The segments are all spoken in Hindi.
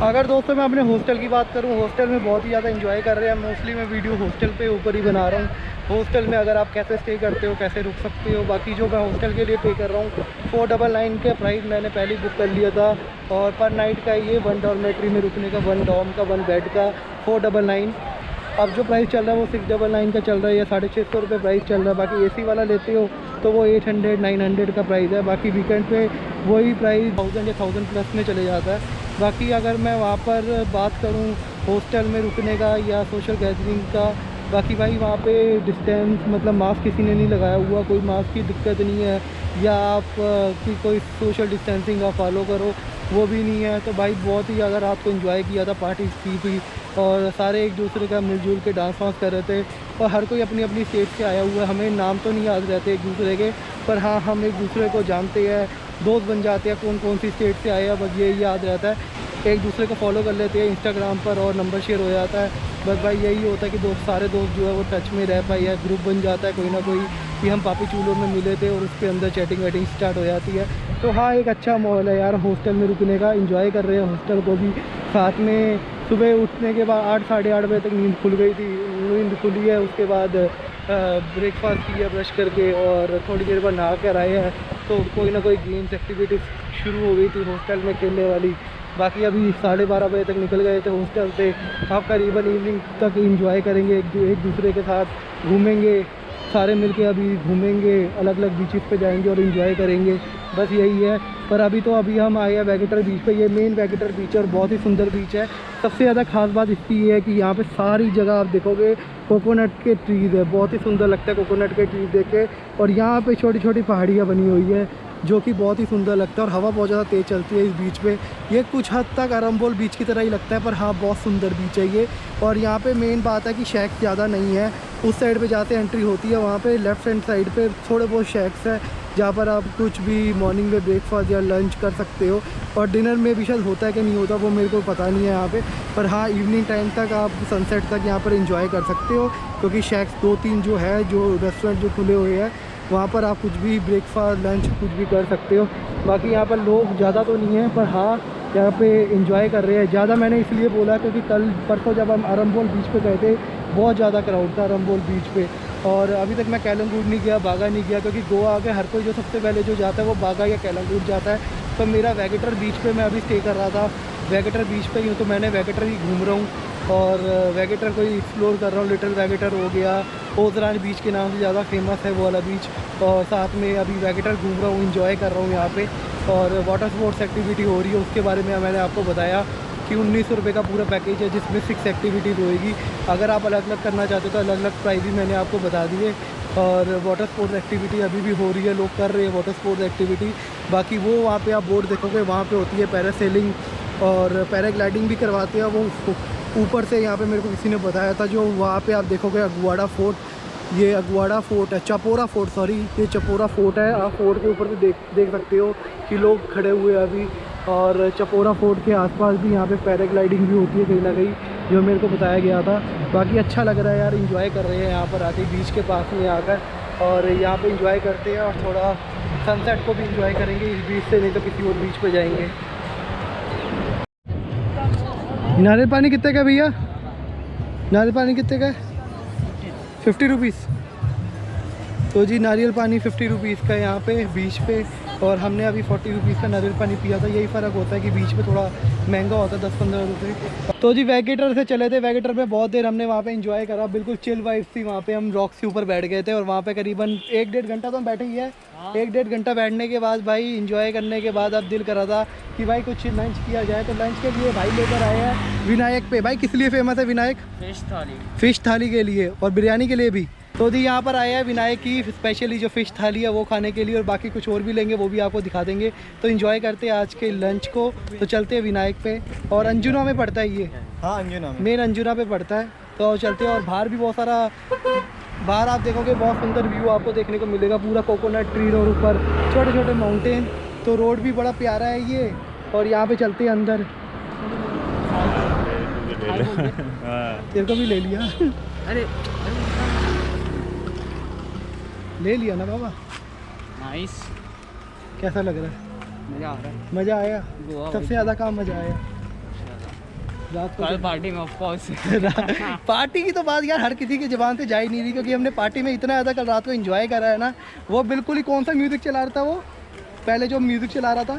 अगर दोस्तों मैं अपने हॉस्टल की बात करूं, हॉस्टल में बहुत ही ज़्यादा एंजॉय कर रहे हैं। मोस्टली मैं वीडियो हॉस्टल पे ऊपर ही बना रहा हूं। हॉस्टल में अगर आप कैसे स्टे करते हो, कैसे रुक सकते हो, बाकी जो मैं हॉस्टल के लिए पे कर रहा हूँ 499 के प्राइस मैंने पहले ही बुक कर लिया था। और पर नाइट का ये 1 डॉर्मेट्री में रुकने का, 1 डॉर्म का, 1 बेड का 499। अब जो प्राइस चल रहा है वो 699 का चल रहा है या 650 रुपये प्राइस चल रहा है। बाकी एसी वाला लेते हो तो वो 800 900 का प्राइस है। बाकी वीकेंड पे वही प्राइस 1000 या 1000 प्लस में चले जाता है। बाकी अगर मैं वहाँ पर बात करूँ हॉस्टल में रुकने का या सोशल गैदरिंग का, बाकी भाई वहाँ पे डिस्टेंस मतलब मास्क किसी ने नहीं लगाया हुआ, कोई मास्क की दिक्कत नहीं है। या आप कि कोई सोशल डिस्टेंसिंग आप फॉलो करो, वो भी नहीं है। तो भाई बहुत ही ज़्यादा रात को एंजॉय किया था, पार्टी की थी और सारे एक दूसरे का मिलजुल के डांस वांस कर रहे थे। और हर कोई अपनी अपनी स्टेट से आया हुआ है। हमें नाम तो नहीं याद रहते एक दूसरे के, पर हाँ हम एक दूसरे को जानते हैं, दोस्त बन जाते हैं कौन कौन सी स्टेट से आए हैं, बस यही याद रहता है। एक दूसरे को फॉलो कर लेते हैं इंस्टाग्राम पर और नंबर शेयर हो जाता है। बस भाई यही होता है कि सारे दोस्त जो है वो टच में रह पाए, या ग्रुप बन जाता है कोई ना कोई कि हम पापी चूलों में मिले थे और उसके अंदर चैटिंग वैटिंग स्टार्ट हो जाती है। तो हाँ एक अच्छा माहौल है यार हॉस्टल में रुकने का, एंजॉय कर रहे हैं हॉस्टल को भी। साथ में सुबह उठने के बाद 8 साढ़े 8 बजे तक नींद खुल गई थी, नींद खुली है। उसके बाद ब्रेकफास्ट किया ब्रश करके और थोड़ी देर बाद नहा कर आए हैं। तो कोई ना कोई गेम्स एक्टिविटीज़ शुरू हो गई थी हॉस्टल में खेलने वाली। बाकी अभी 12:30 बजे तक निकल गए थे हॉस्टल से। आप करीबन इवनिंग तक एंजॉय करेंगे, एक दूसरे के साथ घूमेंगे, सारे मिलके अभी घूमेंगे, अलग अलग बीचेस पे जाएंगे और एंजॉय करेंगे। बस यही है। पर अभी हम आए हैं वेगेटर बीच पे। ये मेन वेगेटर बीच है और बहुत ही सुंदर बीच है। सबसे ज़्यादा खास बात इसकी ये है कि यहाँ पे सारी जगह आप देखोगे कोकोनट के ट्रीज़ है। बहुत ही सुंदर लगता है कोकोनट के ट्रीज़ देख के। और यहाँ पे छोटी छोटी पहाड़ियाँ बनी हुई है जो कि बहुत ही सुंदर लगता है। और हवा बहुत ज़्यादा तेज़ चलती है इस बीच पे। ये कुछ हद तक अरम्बोल बीच की तरह ही लगता है, पर हाँ बहुत सुंदर बीच है ये। और यहाँ पे मेन बात है कि शैक ज़्यादा नहीं है। उस साइड पे जाते एंट्री होती है, वहाँ पे लेफ़्ट हैंड साइड पे थोड़े बहुत शैक्स है जहाँ पर आप कुछ भी मॉर्निंग में ब्रेकफास्ट या लंच कर सकते हो। और डिनर में भी शायद होता है कि नहीं होता वो मेरे को पता नहीं है यहाँ पे। पर हाँ इवनिंग टाइम तक आप सनसेट तक यहाँ पर एंजॉय कर सकते हो, क्योंकि शैक्स 2-3 जो है, जो रेस्टोरेंट जो खुले हुए हैं वहाँ पर आप कुछ भी ब्रेकफास्ट लंच कुछ भी कर सकते हो। बाकी यहाँ पर लोग ज़्यादा तो नहीं हैं, पर हाँ यहाँ पे एंजॉय कर रहे हैं। ज़्यादा मैंने इसलिए बोला क्योंकि कल परसों जब हम अरम्बोल बीच पे गए थे बहुत ज़्यादा क्राउड था अरम्बोल बीच पे। और अभी तक मैं कैलंगूड नहीं गया, बागा नहीं गया, क्योंकि गोवा आके हर कोई जो सबसे पहले जो जाता है वो बागा या कैलंगूड जाता है। तो मेरा वेगेटर बीच पे मैं अभी स्टे कर रहा था, वेगेटर बीच पे ही हूँ, तो मैंने वेगेटर ही घूम रहा हूँ और वेगेटर को ही एक्सप्लोर कर रहा हूँ। लिटिल वेगेटर हो गया, ओजरान बीच के नाम से ज़्यादा फेमस है वो वाला बीच। और साथ में अभी वेगेटर घूम रहा हूँ, इंजॉय कर रहा हूँ यहाँ पे। और वाटर स्पोर्ट्स एक्टिविटी हो रही है, उसके बारे में मैंने आपको बताया कि 1900 रुपये का पूरा पैकेज है जिसमें 6 एक्टिविटीज़ होएगी। अगर आप अलग अलग करना चाहते हो तो अलग अलग प्राइस भी मैंने आपको बता दिए। और वाटर स्पोर्ट्स एक्टिविटी अभी भी हो रही है, लोग कर रहे हैं वाटर स्पोर्ट्स एक्टिविटी। बाकी वो वहाँ पे आप बोर्ड देखोगे वहाँ पे होती है पैरासेलिंग और पैराग्लाइडिंग भी करवाते हैं वो ऊपर से। यहाँ पे मेरे को किसी ने बताया था, जो वहाँ पे आप देखोगे अगवाड़ा फोर्ट, ये अगवाड़ा फोर्ट है, चपोरा फोर्ट सॉरी, ये चपोरा फोर्ट है। आप फोर्ट के ऊपर से देख सकते हो कि लोग खड़े हुए हैं अभी। और चपोरा फोर्ट के आसपास भी यहाँ पे पैराग्लाइडिंग भी होती है कहीं ना कहीं, जो मेरे को बताया गया था। बाकी अच्छा लग रहा है यार, इंजॉय कर रहे हैं यहाँ पर आके बीच के पास में आकर। और यहाँ पे इंजॉय करते हैं और थोड़ा सनसेट को भी इंजॉय करेंगे इस बीच से, नहीं तो किसी और बीच पे जाएंगे। नारियल पानी कितने का भैया? नारियल पानी कितने का है? 50 रुपीज़। तो जी नारियल पानी 50 रुपीज़ का यहाँ पे बीच पे। और हमने अभी 40 रुपीज़ का नारियल पानी पिया था। यही फ़र्क होता है कि बीच पे थोड़ा महंगा होता है, 10-15 रुपये। तो जी वेगेटर से चले थे, वेगेटर पे बहुत देर हमने वहाँ पे एंजॉय करा, बिल्कुल चिल वाइब्स थी वहाँ पे। हम रॉक्स के ऊपर बैठ गए थे और वहाँ पे करीबन 1-1.5 घंटा तो हम बैठे ही है। 1-1.5 घंटा बैठने के बाद भाई एंजॉय करने के बाद अब दिल करा था कि भाई कुछ लंच किया जाए। तो लंच के लिए भाई लेकर आए हैं विनायक पे। भाई किस लिए फेमस है विनायक? फिश थाली। फ़िश थाली के लिए और बिरयानी के लिए भी। तो जी यहाँ पर आया है विनायक की स्पेशली जो फ़िश थाली है वो खाने के लिए, और बाकी कुछ और भी लेंगे वो भी आपको दिखा देंगे। तो एंजॉय करते हैं आज के लंच को। तो चलते हैं विनायक पे। और अंजुना में पड़ता है ये? हाँ अंजुना में, मेन अंजुना पे पड़ता है। तो चलते हैं। और बाहर भी बहुत सारा, बाहर आप देखोगे बहुत सुंदर व्यू आपको देखने को मिलेगा, पूरा कोकोनट ट्री और ऊपर छोटे छोटे माउंटेन। तो रोड भी बड़ा प्यारा है ये। और यहाँ पे चलते हैं अंदर। तेरे को भी ले लिया? अरे ले लिया ना बाबा। नाइस, कैसा लग रहा है? मज़ा आ रहा है। मज़ा आया? गोवा सबसे ज़्यादा काम मज़ा आया। रात को कल पार्टी में ऑफ कोर्स। पार्टी की तो बात यार हर किसी की जुबान से जा ही नहीं रही, क्योंकि हमने पार्टी में इतना ज़्यादा कल रात को एंजॉय करा है ना। वो बिल्कुल ही कौन सा म्यूज़िक चला रहा था वो, पहले जो म्यूज़िक चला रहा था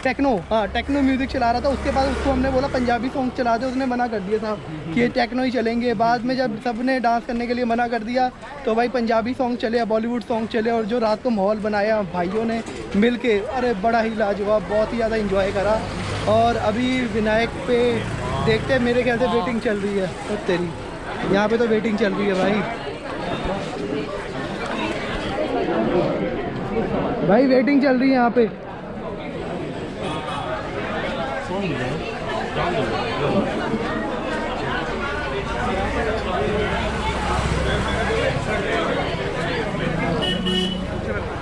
टेक्नो, हाँ टेक्नो म्यूज़िक चला रहा था। उसके बाद उसको हमने बोला पंजाबी सॉन्ग चला दे, उसने मना कर दिया था कि ये टेक्नो ही चलेंगे। बाद में जब सब ने डांस करने के लिए मना कर दिया तो भाई पंजाबी सॉन्ग चले, बॉलीवुड सॉन्ग चले, और जो रात को माहौल बनाया भाइयों ने मिल के, अरे बड़ा ही लाजवाब, बहुत ही ज़्यादा इंजॉय करा। और अभी विनायक पे देखते हैं, मेरे ख्याल से वेटिंग चल रही है। तो तेरी यहाँ पे तो वेटिंग चल रही है भाई वेटिंग चल रही है यहाँ पे।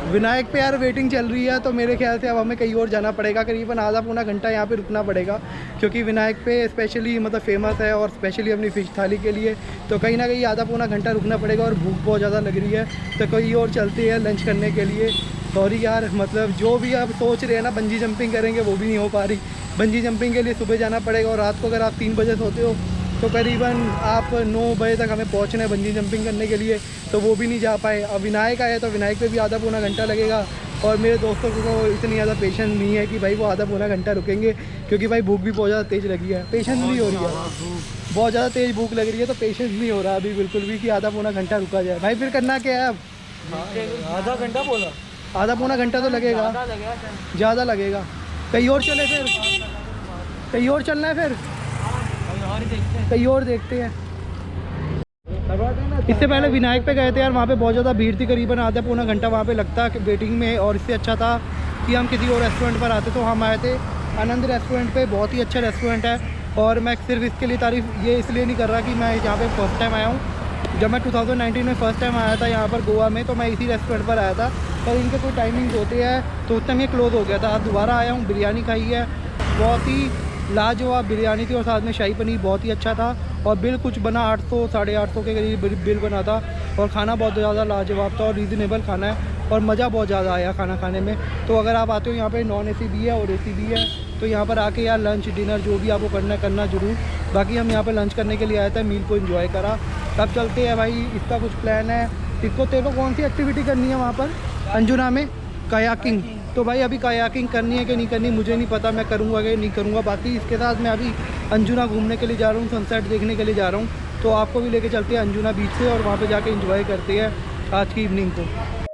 विनायक पे यार वेटिंग चल रही है, तो मेरे ख्याल से अब हमें कहीं और जाना पड़ेगा। करीबन आधा पौना घंटा यहाँ पे रुकना पड़ेगा, क्योंकि विनायक पे स्पेशली मतलब फेमस है, और स्पेशली अपनी फ़िश थाली के लिए। तो कहीं ना कहीं आधा पौना घंटा रुकना पड़ेगा, और भूख बहुत ज़्यादा लग रही है, तो कहीं और चलते हैं लंच करने के लिए। सॉरी यार, मतलब जो भी आप सोच रहे हैं ना बंजी जंपिंग करेंगे, वो भी नहीं हो पा रही। बंजी जंपिंग के लिए सुबह जाना पड़ेगा, और रात को अगर आप 3 बजे सोते हो तो करीबन आप 9 बजे तक हमें पहुंचना है बंजी जंपिंग करने के लिए, तो वो भी नहीं जा पाए। अब विनायक आए तो विनायक पे भी आधा पौना घंटा लगेगा, और मेरे दोस्तों को इतनी ज़्यादा पेशेंस नहीं है कि भाई वो आधा पौना घंटा रुकेंगे, क्योंकि भाई भूख भी बहुत ज़्यादा तेज़ लगी है। पेशेंस नहीं हो रही है, बहुत ज़्यादा तेज़ भूख लग रही है, तो पेशेंस नहीं हो रहा अभी बिल्कुल भी कि आधा पौना घंटा रुका जाए। भाई फिर करना क्या है अब? आधा घंटा बोला, आधा पौना घंटा तो लगेगा, ज़्यादा लगेगा। कहीं और चले फिर, कहीं और चलना है फिर, कहीं और देखते हैं। इससे पहले विनायक पे गए थे यार, वहाँ पे बहुत ज़्यादा भीड़ थी, करीबन आधा पौना घंटा वहाँ पे लगता वेटिंग में। और इससे अच्छा था कि हम किसी और रेस्टोरेंट पर आते। तो हम आए थे आनंद रेस्टोरेंट पे, बहुत ही अच्छा रेस्टोरेंट है। और मैं सिर्फ इसके लिए तारीफ़ ये इसलिए नहीं कर रहा कि मैं यहाँ पे फर्स्ट टाइम आया हूँ। जब मैं 2019 में फ़र्स्ट टाइम आया था यहाँ पर गोवा में, तो मैं इसी रेस्टोरेंट पर आया था, पर इनके कोई टाइमिंग्स होते हैं, तो उस टाइम ये क्लोज़ हो गया था। आज दोबारा आया हूँ, बिरयानी खाई है, बहुत ही लाजवाब बिरयानी थी, और साथ में शाही पनीर बहुत ही अच्छा था। और बिल कुछ बना 800 850 के करीब बिल बना था, और खाना बहुत ज़्यादा लाजवाब था, और रीज़नेबल खाना है, और मज़ा बहुत ज़्यादा आया खाना खाने में। तो अगर आप आते हो यहाँ पे, नॉन AC भी है और AC भी है, तो यहाँ पर आके यार लंच डिनर जो भी आपको करना है करना ज़रूर। बाकी हम यहाँ पर लंच करने के लिए आए थे, मील को इन्जॉय करा। तब चलते हैं भाई, इसका कुछ प्लान है। इसको तेरे को कौन सी एक्टिविटी करनी है वहाँ पर अंजुना में? कायाकिंग। तो भाई अभी कायाकिंग करनी है कि नहीं करनी मुझे नहीं पता, मैं करूँगा कि नहीं करूँगा। बाकी इसके साथ मैं अभी अंजुना घूमने के लिए जा रहा हूँ, सनसेट देखने के लिए जा रहा हूँ। तो आपको भी लेके चलते हैं अंजुना बीच से, और वहाँ पे जाके एंजॉय करते हैं आज की इवनिंग को।